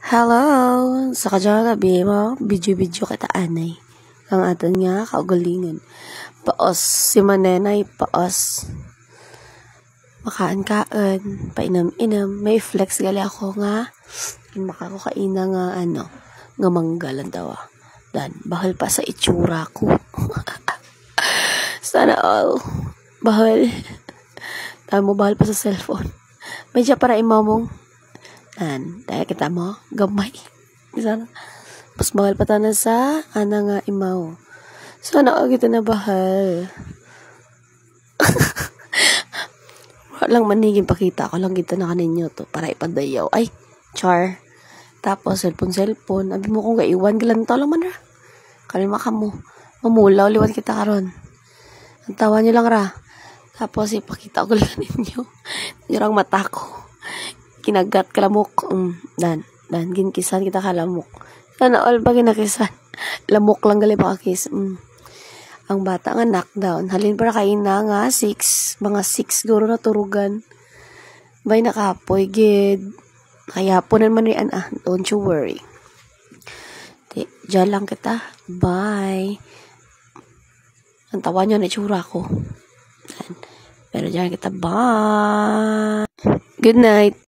Hello! Sa kadyang gabi mo, video-video kita anay. Ang aton nga, kaugalingan. Paos, si Manenay, paos. Makaan-kaan, painam-inam, may flex gali ako nga. Makakakaina nga, nga manggalan daw. Dan, bahal pa sa itsura ko. Sana all. Bahal. Tamo, bahal pa sa cellphone. Medyo para imamong. Dahil kita mo, gamay. Sana, mas mahal pa tayo sa nga imaw. Sana ako kita na bahal. Walang maniging pakita ko lang kita na kaninyo to para ipadayaw. Ay, char. Tapos, cellphone. Abi mo kung gaiwan, galanto lang man ra. Kalma ka mo. Mamulaw, liwan kita karon. Ang tawa nyo lang ra. Tapos, ipakita ko lang ninyo. Nirang mata ko. Kinagat kalamok. Dan, ginkisan kita kalamok. Sana all pa ginakisan. Lamok lang gali pa kakis. Ang bata nga knockdown. Halin para kain na nga 6. Mga 6 guro na turugan. Bay nakapoy gid. Kaya po naman riyan don't you worry. Diyan lang kita. Bye. Ang tawa nyo na itsura ko. Pero diyan kita. Bye. Good night.